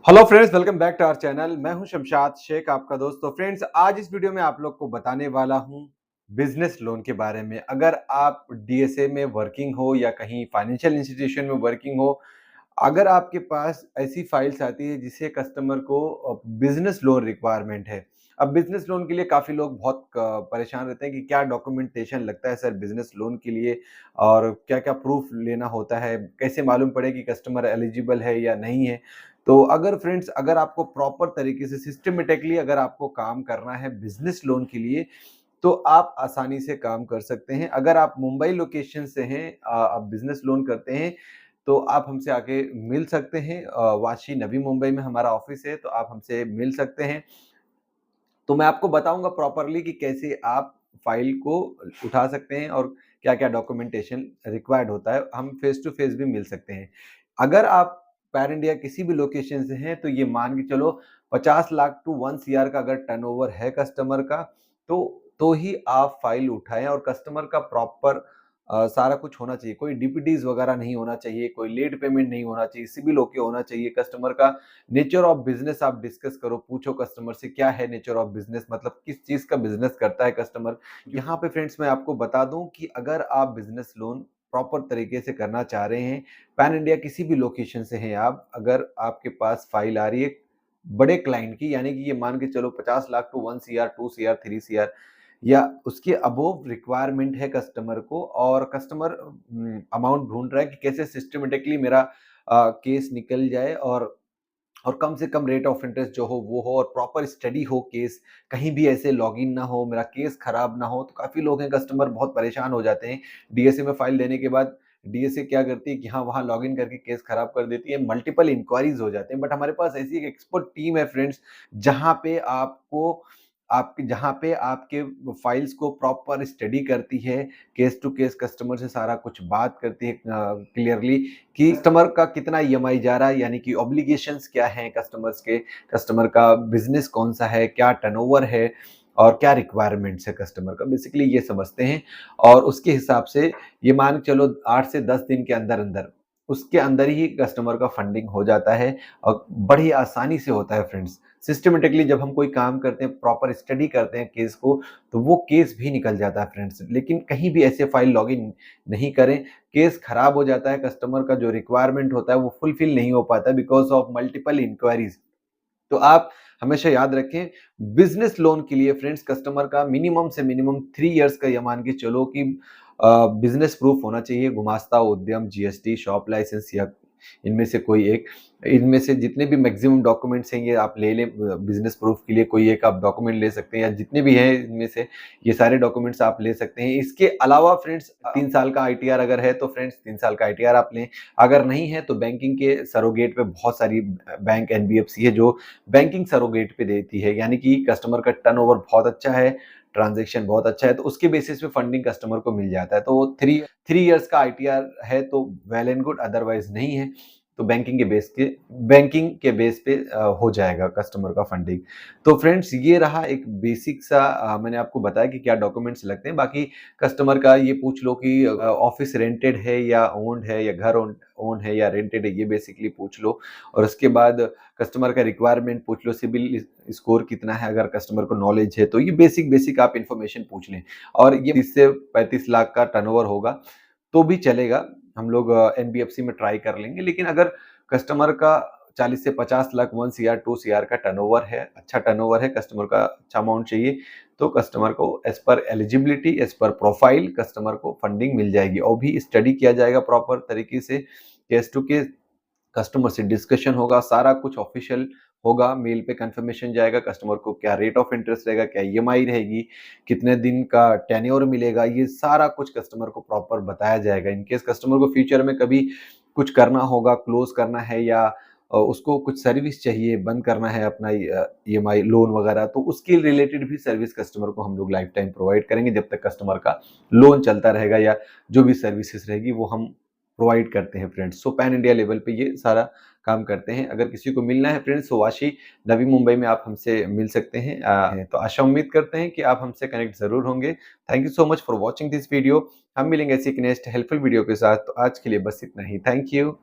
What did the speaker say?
Hello friends, welcome back to our channel. मैं हूं शमशाद शेख, आपका दोस्त। तो फ्रेंड्स, आज इस वीडियो में आप लोग को बताने वाला हूं बिजनेस लोन के बारे में। अगर आप डीएसए में वर्किंग हो या कहीं फाइनेंशियल इंस्टीट्यूशन में वर्किंग हो, अगर आपके पास ऐसी फाइल्स आती है जिसे कस्टमर को बिजनेस लोन रिक्वायरमेंट है। अब बिजनेस लोन के लिए काफ़ी लोग बहुत परेशान रहते हैं कि क्या डॉक्यूमेंटेशन लगता है सर बिजनेस लोन के लिए, और क्या-क्या प्रूफ लेना होता है, कैसे मालूम पड़े कि कस्टमर एलिजिबल है या नहीं है। तो अगर फ्रेंड्स, अगर आपको प्रॉपर तरीके से सिस्टमैटिकली अगर आपको काम करना है बिजनेस लोन के लिए, तो आप आसानी से काम कर सकते हैं। अगर आप मुंबई लोकेशन से हैं, आप बिजनेस लोन करते हैं, तो आप हमसे आके मिल सकते हैं। वाशी नवी मुंबई में हमारा ऑफिस है, तो आप हमसे मिल सकते हैं। तो मैं आपको बताऊँगा प्रॉपर्ली कि कैसे आप फाइल को उठा सकते हैं और क्या-क्या डॉक्यूमेंटेशन रिक्वायर्ड होता है। हम फेस टू फेस भी मिल सकते हैं। अगर आप पैन इंडिया किसी भी लोकेशन से हैं, तो ये मान के चलो 50 लाख टू 1 सीआर का अगर टर्नओवर है कस्टमर का, तो ही आप फाइल उठाएँ। और कस्टमर का प्रॉपर सारा कुछ होना चाहिए। कोई डीपीडीज़ वगैरह नहीं होना चाहिए, कोई लेट पेमेंट नहीं होना चाहिए, सिबिल ओके होना चाहिए। कस्टमर का नेचर ऑफ बिज़नेस आप डिस्कस करो, पूछो कस्टमर से क्या है नेचर ऑफ बिज़नेस, मतलब किस चीज़ का बिज़नेस करता है कस्टमर। यहाँ पे फ्रेंड्स मैं आपको बता दूँ कि अगर आप बिज़नेस लोन प्रॉपर तरीके से करना चाह रहे हैं, पैन इंडिया किसी भी लोकेशन से हैं आप, अगर आपके पास फाइल आ रही है बड़े क्लाइंट की, यानी कि ये मान के चलो 50 lakh to 1 CR, 2 CR, 3 CR या उसके अबोव रिक्वायरमेंट है कस्टमर को, और कस्टमर अमाउंट ढूँढ रहा है कि कैसे सिस्टमैटिकली मेरा केस निकल जाए, और कम से कम रेट ऑफ इंटरेस्ट जो हो वो हो, और प्रॉपर स्टडी हो केस, कहीं भी ऐसे लॉगिन ना हो, मेरा केस खराब ना हो। तो काफ़ी लोग हैं, कस्टमर बहुत परेशान हो जाते हैं डीएसए में फाइल देने के बाद। डीएसए क्या करती है कि हाँ, वहाँ लॉगिन करके केस खराब कर देती है, मल्टीपल इंक्वायरीज हो जाते हैं। बट हमारे पास ऐसी एक एक्सपर्ट टीम है फ्रेंड्स, जहाँ पे आपको आपके जहाँ पे आपके फाइल्स को प्रॉपर स्टडी करती है, केस टू केस कस्टमर से सारा कुछ बात करती है क्लियरली कि कस्टमर का कितना ईएमआई जा रहा है, यानी कि ऑब्लिगेशंस क्या हैं कस्टमर्स के, कस्टमर का बिजनेस कौन सा है, क्या टर्नओवर है, और क्या रिक्वायरमेंट्स है कस्टमर का, बेसिकली ये समझते हैं। और उसके हिसाब से ये मान के चलो 8 से 10 दिन के अंदर अंदर, उसके अंदर ही कस्टमर का फंडिंग हो जाता है, और बड़ी आसानी से होता है फ्रेंड्स। सिस्टमेटिकली जब हम कोई काम करते हैं, प्रॉपर स्टडी करते हैं केस को, तो वो केस भी निकल जाता है फ्रेंड्स। लेकिन कहीं भी ऐसे फाइल लॉगिन नहीं करें, केस खराब हो जाता है, कस्टमर का जो रिक्वायरमेंट होता है वो फुलफिल नहीं हो पाता बिकॉज ऑफ मल्टीपल इंक्वायरीज। तो आप हमेशा याद रखें, बिजनेस लोन के लिए फ्रेंड्स कस्टमर का मिनिमम से मिनिमम 3 इयर्स का, ये मान के चलो कि बिजनेस प्रूफ होना चाहिए, गुमास्ता उद्यम, जीएसटी, शॉप लाइसेंस, या इनमें से कोई एक। इनमें से जितने भी मैक्सिमम डॉक्यूमेंट्स हैं ये आप ले लें। बिजनेस प्रूफ के लिए कोई एक आप डॉक्यूमेंट ले सकते हैं, या जितने भी हैं इनमें से ये सारे डॉक्यूमेंट्स आप ले सकते हैं। इसके अलावा फ्रेंड्स 3 साल का आईटीआर अगर है तो फ्रेंड्स 3 साल का आईटीआर आप लें। अगर नहीं है तो बैंकिंग के सरोगेट पे बहुत सारी बैंक एनबीएफसी है जो बैंकिंग सरोगेट पे देती है, यानी कि कस्टमर का टर्नओवर बहुत अच्छा है, ट्रांजैक्शन बहुत अच्छा है, तो उसके बेसिस पे फंडिंग कस्टमर को मिल जाता है। तो थ्री इयर्स का आईटीआर है तो वेल एंड गुड, अदरवाइज नहीं है तो बैंकिंग के बेस पे हो जाएगा कस्टमर का फंडिंग। तो फ्रेंड्स, ये रहा एक बेसिक सा, मैंने आपको बताया कि क्या डॉक्यूमेंट्स लगते हैं। बाकी कस्टमर का ये पूछ लो कि ऑफिस रेंटेड है या ओन्ड है, या घर ओन है या रेंटेड है, ये बेसिकली पूछ लो। और उसके बाद कस्टमर का रिक्वायरमेंट पूछ लो, सिबिल स्कोर कितना है, अगर कस्टमर को नॉलेज है तो ये बेसिक बेसिक आप इन्फॉर्मेशन पूछ लें। और ये 30 से 35 लाख का टर्नओवर होगा तो भी चलेगा, हम लोग एनबीएफसी में ट्राई कर लेंगे। लेकिन अगर कस्टमर का 40 से 50 लाख, 1 सीआर, 2 सीआर का टर्नओवर है, अच्छा टर्नओवर है, कस्टमर का अच्छा अमाउंट चाहिए, तो कस्टमर को एज पर एलिजिबिलिटी, एज पर प्रोफाइल कस्टमर को फंडिंग मिल जाएगी। और भी स्टडी किया जाएगा प्रॉपर तरीके से, केस टू केस कस्टमर से डिस्कशन होगा, सारा कुछ ऑफिशियल होगा, मेल पे कंफर्मेशन जाएगा, कस्टमर को क्या रेट ऑफ इंटरेस्ट रहेगा, क्या ईएमआई रहेगी, कितने दिन का टेन्योर मिलेगा, ये सारा कुछ कस्टमर को प्रॉपर बताया जाएगा। इन केस कस्टमर को फ्यूचर में कभी कुछ करना होगा, क्लोज करना है, या उसको कुछ सर्विस चाहिए, बंद करना है अपना ईएमआई लोन वगैरह, तो उसके रिलेटेड भी सर्विस कस्टमर को हम लोग लाइफ टाइम प्रोवाइड करेंगे, जब तक कस्टमर का लोन चलता रहेगा, या जो भी सर्विसेज रहेगी वो हम प्रोवाइड करते हैं फ्रेंड्स। सो पैन इंडिया लेवल पे ये सारा काम करते हैं। अगर किसी को मिलना है फ्रेंड्स, तो वाशी नवी मुंबई में आप हमसे मिल सकते हैं। तो आशा उम्मीद करते हैं कि आप हमसे कनेक्ट ज़रूर होंगे। Thank you so much for watching this video. हम मिलेंगे ऐसी एक नेक्स्ट हेल्पफुल वीडियो के साथ। तो आज के लिए बस इतना ही। Thank you.